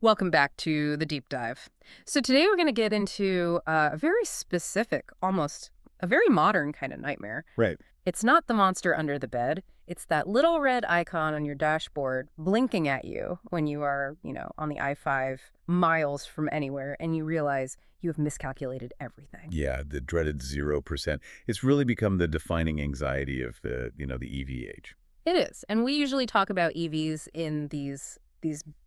Welcome back to the deep dive. So today we're going to get into a very specific, almost a very modern kind of nightmare. Right. It's not the monster under the bed. It's that little red icon on your dashboard blinking at you when you are, on the I-5 miles from anywhere and you realize you have miscalculated everything. Yeah, the dreaded 0%. It's really become the defining anxiety of the EV age. It is. And we usually talk about EVs in these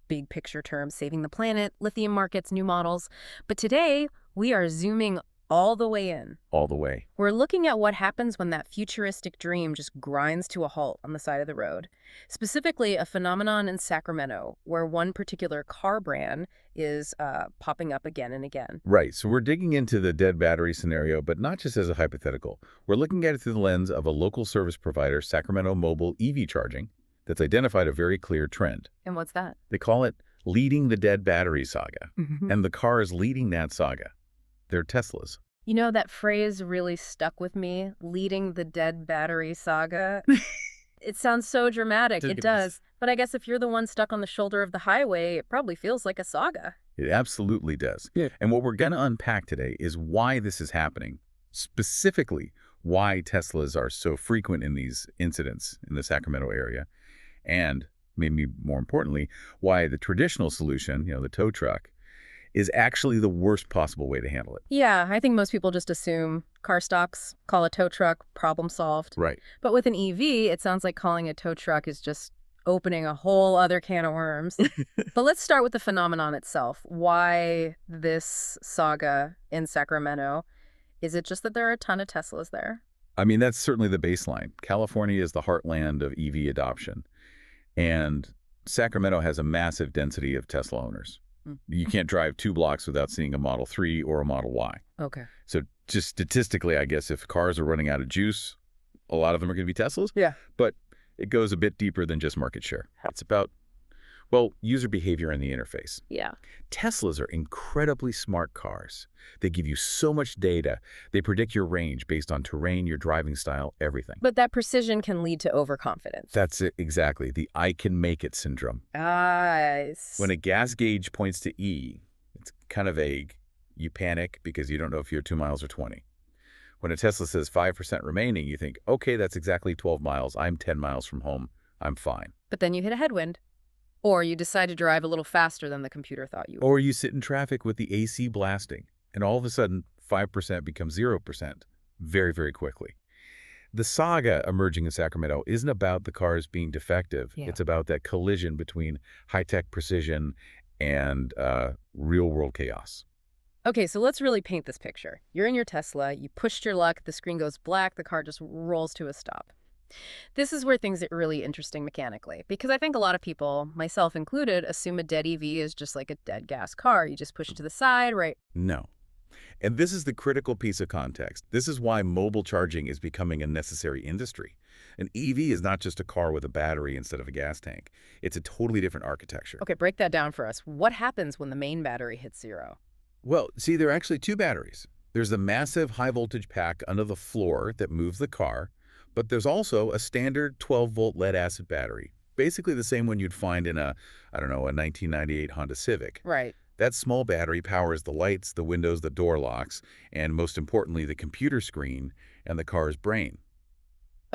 big picture terms, saving the planet, lithium markets, new models. But today, we are zooming all the way in. All the way. We're looking at what happens when that futuristic dream just grinds to a halt on the side of the road. Specifically, a phenomenon in Sacramento where one particular car brand is popping up again and again. Right. So we're digging into the dead battery scenario, but not just as a hypothetical. We're looking at it through the lens of a local service provider, Sacramento Mobile EV Charging, that's identified a very clear trend. And what's that? They call it leading the dead battery saga. Mm-hmm. And the cars leading that saga, they're Teslas. You know, that phrase really stuck with me, leading the dead battery saga. It sounds so dramatic. It does. But I guess if you're the one stuck on the shoulder of the highway, it probably feels like a saga. It absolutely does. Yeah. And what we're going to unpack today is why this is happening, specifically why Teslas are so frequent in these incidents in the Sacramento area, and maybe more importantly, why the traditional solution, the tow truck, is actually the worst possible way to handle it. Yeah, I think most people just assume car stocks, call a tow truck, problem solved. Right. But with an EV, it sounds like calling a tow truck is just opening a whole other can of worms. But let's start with the phenomenon itself. Why this saga in Sacramento? Is it just that there are a ton of Teslas there? I mean, that's certainly the baseline. California is the heartland of EV adoption. And Sacramento has a massive density of Tesla owners. You can't drive 2 blocks without seeing a Model 3 or a Model Y. Okay. So just statistically, I guess if cars are running out of juice, a lot of them are going to be Teslas. Yeah. But it goes a bit deeper than just market share. It's about, user behavior and the interface. Yeah. Teslas are incredibly smart cars. They give you so much data. They predict your range based on terrain, your driving style, everything. But that precision can lead to overconfidence. That's it, exactly. The I can make it syndrome. When a gas gauge points to E, it's kind of vague. You panic because you don't know if you're 2 miles or 20. When a Tesla says 5% remaining, you think, okay, that's exactly 12 miles. I'm 10 miles from home. I'm fine. But then you hit a headwind. Or you decide to drive a little faster than the computer thought you would. Or you sit in traffic with the AC blasting, and all of a sudden, 5% becomes 0% very, very quickly. The saga emerging in Sacramento isn't about the cars being defective. Yeah. It's about that collision between high-tech precision and real-world chaos. Okay, so let's really paint this picture. You're in your Tesla, you pushed your luck, the screen goes black, the car just rolls to a stop. This is where things get really interesting mechanically, because I think a lot of people, myself included, assume a dead EV is just like a dead gas car. You just push it to the side, right? No. And this is the critical piece of context. This is why mobile charging is becoming a necessary industry. An EV is not just a car with a battery instead of a gas tank. It's a totally different architecture. Okay, break that down for us. What happens when the main battery hits zero? Well, see, there are actually 2 batteries. There's the massive high-voltage pack under the floor that moves the car, but there's also a standard 12-volt lead-acid battery, basically the same one you'd find in a 1998 Honda Civic. Right. That small battery powers the lights, the windows, the door locks, and most importantly, the computer screen and the car's brain.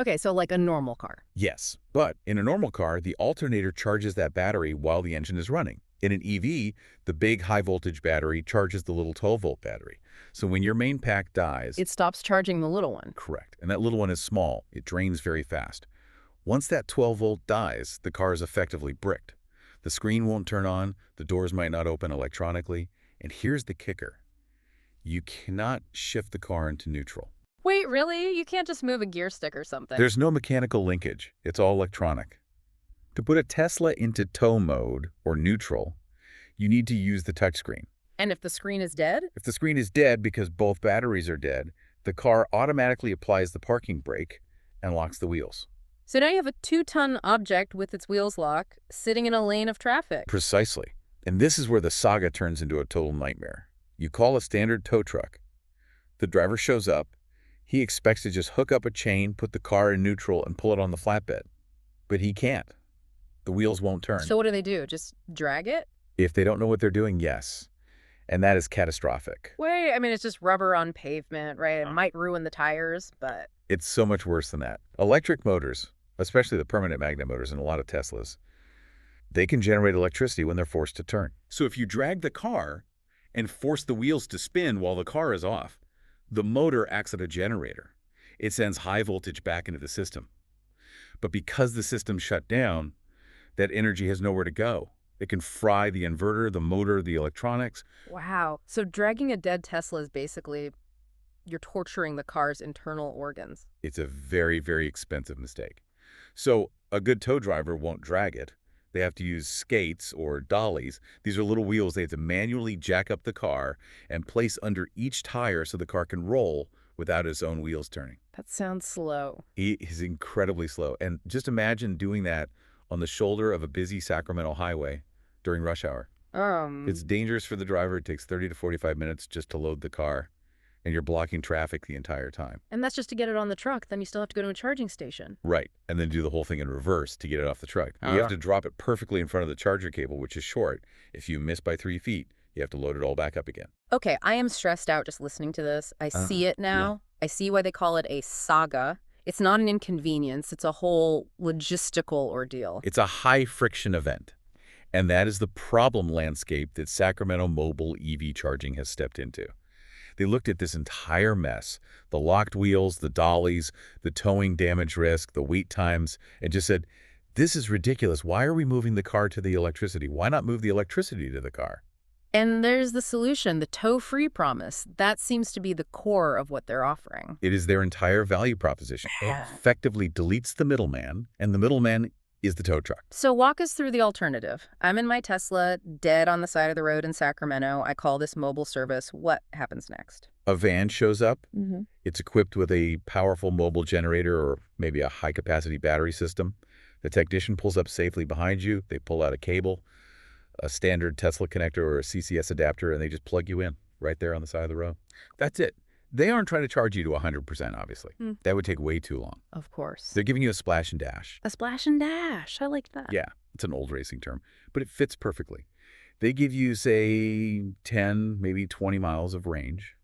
Okay, so like a normal car. Yes, but in a normal car, the alternator charges that battery while the engine is running. In an EV, the big high-voltage battery charges the little 12-volt battery. So when your main pack dies... It stops charging the little one. Correct. And that little one is small. It drains very fast. Once that 12-volt dies, the car is effectively bricked. The screen won't turn on, the doors might not open electronically, and here's the kicker. You cannot shift the car into neutral. Wait, really? You can't just move a gear stick or something? There's no mechanical linkage. It's all electronic. To put a Tesla into tow mode, or neutral, you need to use the touchscreen. And if the screen is dead? If the screen is dead because both batteries are dead, the car automatically applies the parking brake and locks the wheels. So now you have a 2-ton object with its wheels locked, sitting in a lane of traffic. Precisely. And this is where the saga turns into a total nightmare. You call a standard tow truck. The driver shows up. He expects to just hook up a chain, put the car in neutral, and pull it on the flatbed. But he can't. The wheels won't turn. So what do? Just drag it? If they don't know what they're doing, yes. And that is catastrophic. Wait, I mean, it's just rubber on pavement, right? It might ruin the tires, but... It's so much worse than that. Electric motors, especially the permanent magnet motors in a lot of Teslas, they can generate electricity when they're forced to turn. So if you drag the car and force the wheels to spin while the car is off, the motor acts as a generator. It sends high voltage back into the system. But because the system's shut down, that energy has nowhere to go. It can fry the inverter, the motor, the electronics. Wow. So dragging a dead Tesla is basically you're torturing the car's internal organs. It's a very, very expensive mistake. So a good tow driver won't drag it. They have to use skates or dollies. These are little wheels they have to manually jack up the car and place under each tire so the car can roll without its own wheels turning. That sounds slow. It is incredibly slow. And just imagine doing that on the shoulder of a busy Sacramento highway during rush hour. It's dangerous for the driver. It takes 30 to 45 minutes just to load the car, and you're blocking traffic the entire time. And that's just to get it on the truck. Then you still have to go to a charging station. Right, and then do the whole thing in reverse to get it off the truck. You have to drop it perfectly in front of the charger cable, which is short. If you miss by 3 feet, you have to load it all back up again. Okay, I am stressed out just listening to this. I see it now. Yeah. I see why they call it a saga. It's not an inconvenience. It's a whole logistical ordeal. It's a high-friction event. And that is the problem landscape that Sacramento Mobile EV Charging has stepped into. They looked at this entire mess, the locked wheels, the dollies, the towing damage risk, the wait times, and just said, this is ridiculous. Why are we moving the car to the electricity? Why not move the electricity to the car? And there's the solution, the tow-free promise. That seems to be the core of what they're offering. It is their entire value proposition. It effectively deletes the middleman, and the middleman is the tow truck. So walk us through the alternative. I'm in my Tesla, dead on the side of the road in Sacramento. I call this mobile service. What happens next? A van shows up. It's equipped with a powerful mobile generator or maybe a high-capacity battery system. The technician pulls up safely behind you. They pull out a cable, a standard Tesla connector or a CCS adapter, and they just plug you in right there on the side of the road. That's it. They aren't trying to charge you to 100%, obviously. That would take way too long. Of course. They're giving you a splash and dash. A splash and dash. I like that. Yeah, it's an old racing term, but it fits perfectly. They give you, say, 10, maybe 20 miles of range.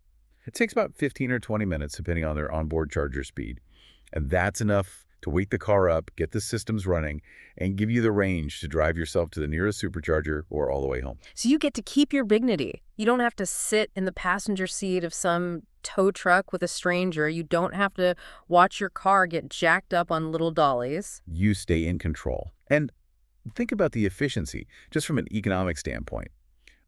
It takes about 15 or 20 minutes, depending on their onboard charger speed. And that's enough to wake the car up, get the systems running, and give you the range to drive yourself to the nearest supercharger or all the way home. So you get to keep your dignity. You don't have to sit in the passenger seat of some tow truck with a stranger. You don't have to watch your car get jacked up on little dollies. You stay in control. And think about the efficiency, just from an economic standpoint.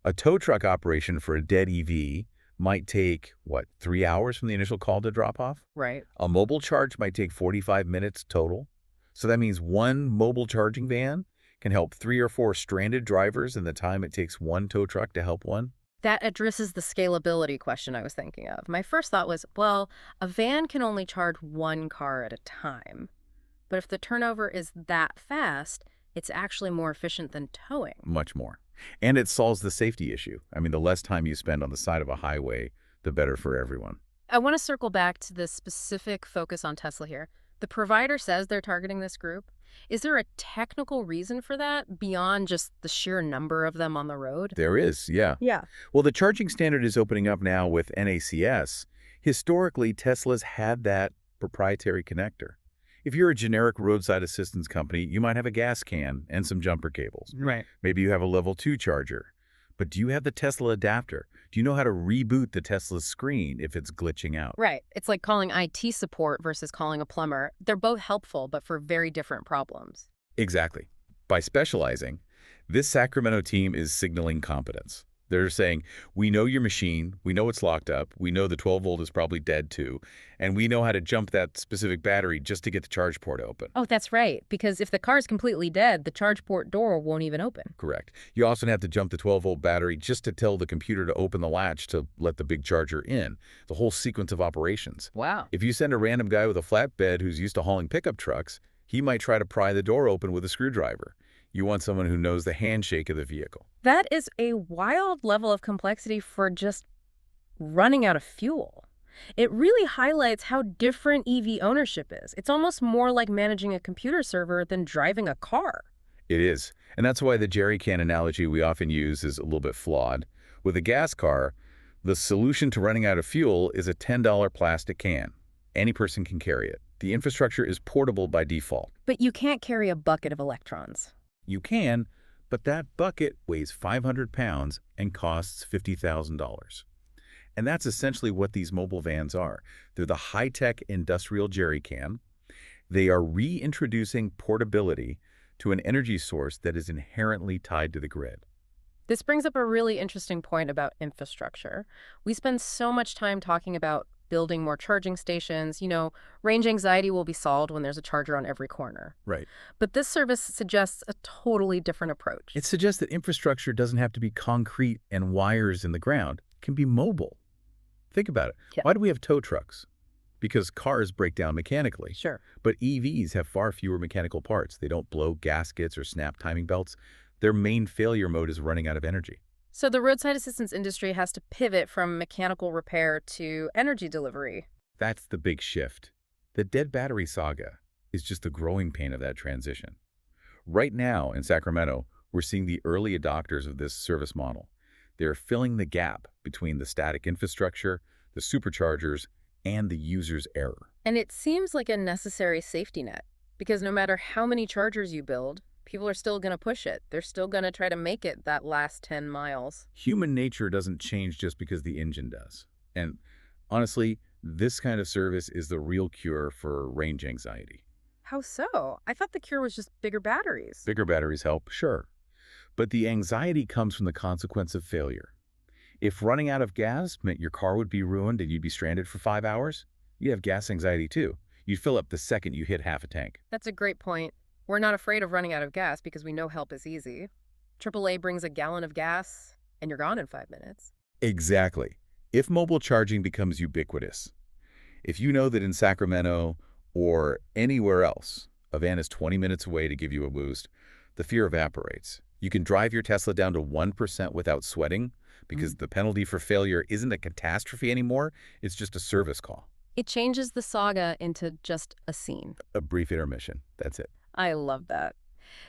A tow truck operation for a dead EV might take, 3 hours from the initial call to drop off? Right. A mobile charge might take 45 minutes total. So that means one mobile charging van can help 3 or 4 stranded drivers in the time it takes one tow truck to help one. That addresses the scalability question I was thinking of. My first thought was, well, a van can only charge one car at a time. But if the turnover is that fast, it's actually more efficient than towing. Much more. And it solves the safety issue. I mean, the less time you spend on the side of a highway, the better for everyone. I want to circle back to the specific focus on Tesla here. The provider says they're targeting this group. Is there a technical reason for that beyond just the sheer number of them on the road? There is, yeah. Yeah. Well, the charging standard is opening up now with NACS. Historically, Tesla's had that proprietary connector. If you're a generic roadside assistance company, you might have a gas can and some jumper cables. Right. Maybe you have a level 2 charger. But do you have the Tesla adapter? Do you know how to reboot the Tesla screen if it's glitching out? Right. It's like calling IT support versus calling a plumber. They're both helpful, but for very different problems. Exactly. By specializing, this Sacramento team is signaling competence. They're saying, we know your machine, we know it's locked up, we know the 12-volt is probably dead too, and we know how to jump that specific battery just to get the charge port open. Oh, that's right, because if the car is completely dead, the charge port door won't even open. Correct. You also have to jump the 12-volt battery just to tell the computer to open the latch to let the big charger in. The whole sequence of operations. Wow. If you send a random guy with a flatbed who's used to hauling pickup trucks, he might try to pry the door open with a screwdriver. You want someone who knows the handshake of the vehicle. That is a wild level of complexity for just running out of fuel. It really highlights how different EV ownership is. It's almost more like managing a computer server than driving a car. It is. And that's why the jerry can analogy we often use is a little bit flawed. With a gas car, the solution to running out of fuel is a $10 plastic can. Any person can carry it. The infrastructure is portable by default. But you can't carry a bucket of electrons. You can, but that bucket weighs 500 pounds and costs $50,000. And that's essentially what these mobile vans are. They're the high-tech industrial jerry can. They are reintroducing portability to an energy source that is inherently tied to the grid. This brings up a really interesting point about infrastructure. We spend so much time talking about building more charging stations. Range anxiety will be solved when there's a charger on every corner. Right. But this service suggests a totally different approach. It suggests that infrastructure doesn't have to be concrete and wires in the ground. It can be mobile. Think about it. Yeah. Why do we have tow trucks? Because cars break down mechanically. Sure. But EVs have far fewer mechanical parts. They don't blow gaskets or snap timing belts. Their main failure mode is running out of energy. So the roadside assistance industry has to pivot from mechanical repair to energy delivery. That's the big shift. The dead battery saga is just the growing pain of that transition. Right now in Sacramento, we're seeing the early adopters of this service model. They're filling the gap between the static infrastructure, the superchargers, and the user's error. And it seems like a necessary safety net, because no matter how many chargers you build, people are still going to push it. They're still going to try to make it that last 10 miles. Human nature doesn't change just because the engine does. And honestly, this kind of service is the real cure for range anxiety. How so? I thought the cure was just bigger batteries. Bigger batteries help, sure. But the anxiety comes from the consequence of failure. If running out of gas meant your car would be ruined and you'd be stranded for 5 hours, you'd have gas anxiety too. You'd fill up the second you hit half a tank. That's a great point. We're not afraid of running out of gas because we know help is easy. AAA brings a gallon of gas and you're gone in 5 minutes. Exactly. If mobile charging becomes ubiquitous, if you know that in Sacramento or anywhere else, a van is 20 minutes away to give you a boost, the fear evaporates. You can drive your Tesla down to 1% without sweating because the penalty for failure isn't a catastrophe anymore. It's just a service call. It changes the saga into just a scene. A brief intermission. That's it. I love that.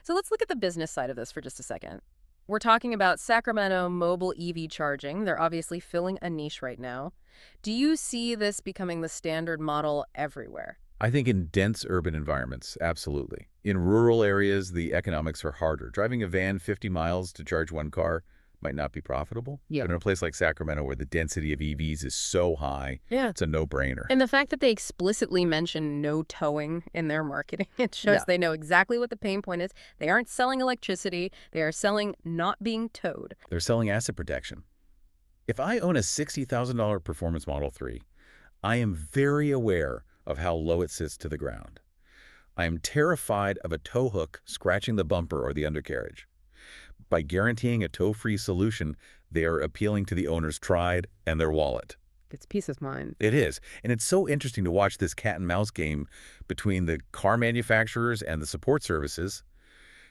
So let's look at the business side of this for just a second. We're talking about Sacramento Mobile EV Charging. They're obviously filling a niche right now. Do you see this becoming the standard model everywhere? I think in dense urban environments, absolutely. In rural areas, the economics are harder. Driving a van 50 miles to charge one car might not be profitable. Yeah. But in a place like Sacramento where the density of EVs is so high, it's a no-brainer. And the fact that they explicitly mention no towing in their marketing, it shows they know exactly what the pain point is. They aren't selling electricity. They are selling not being towed. They're selling asset protection. If I own a $60,000 Performance Model 3, I am very aware of how low it sits to the ground. I am terrified of a tow hook scratching the bumper or the undercarriage. By guaranteeing a tow-free solution, they are appealing to the owner's pride and their wallet. It's peace of mind. It is. And it's so interesting to watch this cat and mouse game between the car manufacturers and the support services.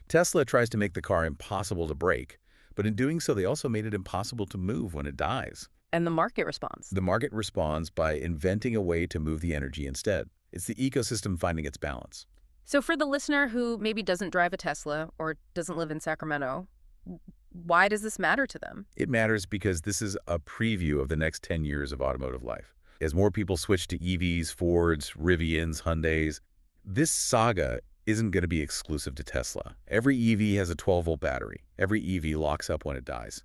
Tesla tries to make the car impossible to break, but in doing so, they also made it impossible to move when it dies. And the market responds. The market responds by inventing a way to move the energy instead. It's the ecosystem finding its balance. So for the listener who maybe doesn't drive a Tesla or doesn't live in Sacramento, why does this matter to them? It matters because this is a preview of the next 10 years of automotive life. As more people switch to EVs, Fords, Rivians, Hyundais, this saga isn't going to be exclusive to Tesla. Every EV has a 12-volt battery. Every EV locks up when it dies.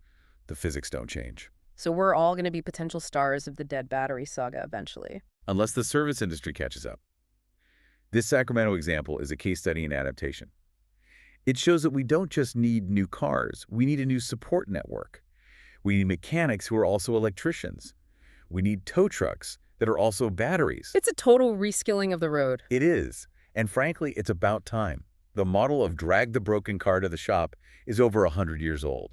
The physics don't change. So we're all going to be potential stars of the dead battery saga eventually. Unless the service industry catches up. This Sacramento example is a case study in adaptation. It shows that we don't just need new cars, we need a new support network. We need mechanics who are also electricians. We need tow trucks that are also batteries. It's a total reskilling of the road. It is. And frankly, it's about time. The model of drag the broken car to the shop is over 100 years old.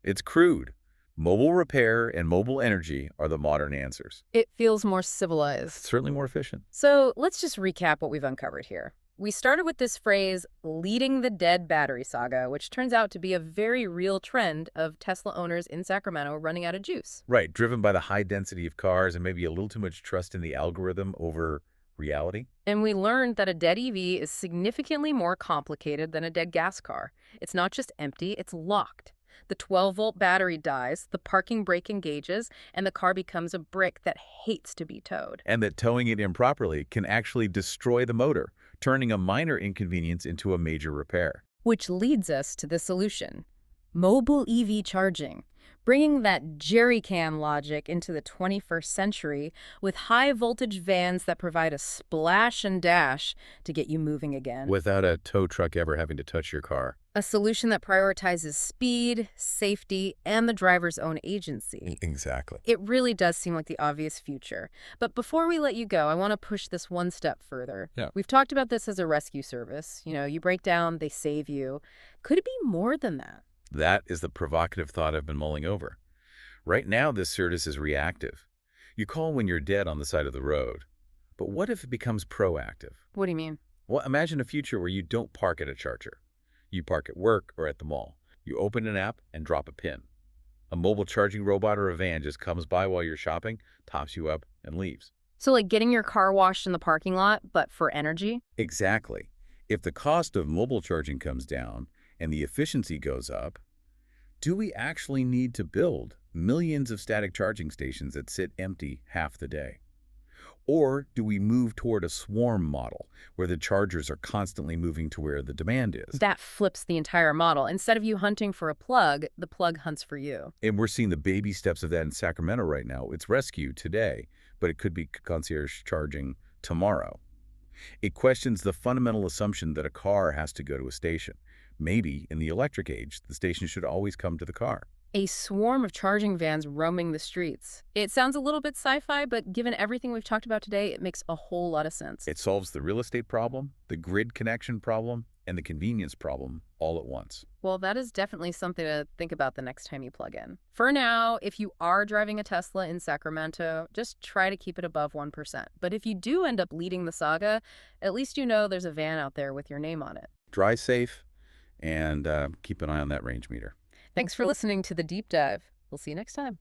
It's crude. Mobile repair and mobile energy are the modern answers. It feels more civilized. Certainly more efficient. So let's just recap what we've uncovered here. We started with this phrase, leading the dead battery saga, which turns out to be a very real trend of Tesla owners in Sacramento running out of juice. Right, driven by the high density of cars and maybe a little too much trust in the algorithm over Reality? And we learned that a dead EV is significantly more complicated than a dead gas car. It's not just empty, it's locked. The 12-volt battery dies, the parking brake engages, and the car becomes a brick that hates to be towed. And that towing it improperly can actually destroy the motor, turning a minor inconvenience into a major repair. Which leads us to the solution: mobile EV charging, bringing that jerry can logic into the 21st century with high-voltage vans that provide a splash and dash to get you moving again. Without a tow truck ever having to touch your car. A solution that prioritizes speed, safety, and the driver's own agency. Exactly. It really does seem like the obvious future. But before we let you go, I want to push this one step further. Yeah. We've talked about this as a rescue service. You break down, they save you. Could it be more than that? That is the provocative thought I've been mulling over. Right now, this service is reactive. You call when you're dead on the side of the road. But what if it becomes proactive? What do you mean? Well, imagine a future where you don't park at a charger. You park at work or at the mall. You open an app and drop a pin. A mobile charging robot or a van just comes by while you're shopping, tops you up, and leaves. So like getting your car washed in the parking lot, but for energy? Exactly. If the cost of mobile charging comes down and the efficiency goes up, do we actually need to build millions of static charging stations that sit empty half the day? Or do we move toward a swarm model where the chargers are constantly moving to where the demand is? That flips the entire model. Instead of you hunting for a plug, the plug hunts for you. And we're seeing the baby steps of that in Sacramento right now. It's rescue today, but it could be concierge charging tomorrow. It questions the fundamental assumption that a car has to go to a station. Maybe in the electric age, the station should always come to the car. A swarm of charging vans roaming the streets. It sounds a little bit sci-fi, but given everything we've talked about today, it makes a whole lot of sense. It solves the real estate problem, the grid connection problem, and the convenience problem all at once. Well, that is definitely something to think about the next time you plug in. For now, if you are driving a Tesla in Sacramento, just try to keep it above 1%. But if you do end up leading the Saga, at least you know there's a van out there with your name on it. Drive safe and keep an eye on that range meter. Thanks for listening to The Deep Dive. We'll see you next time.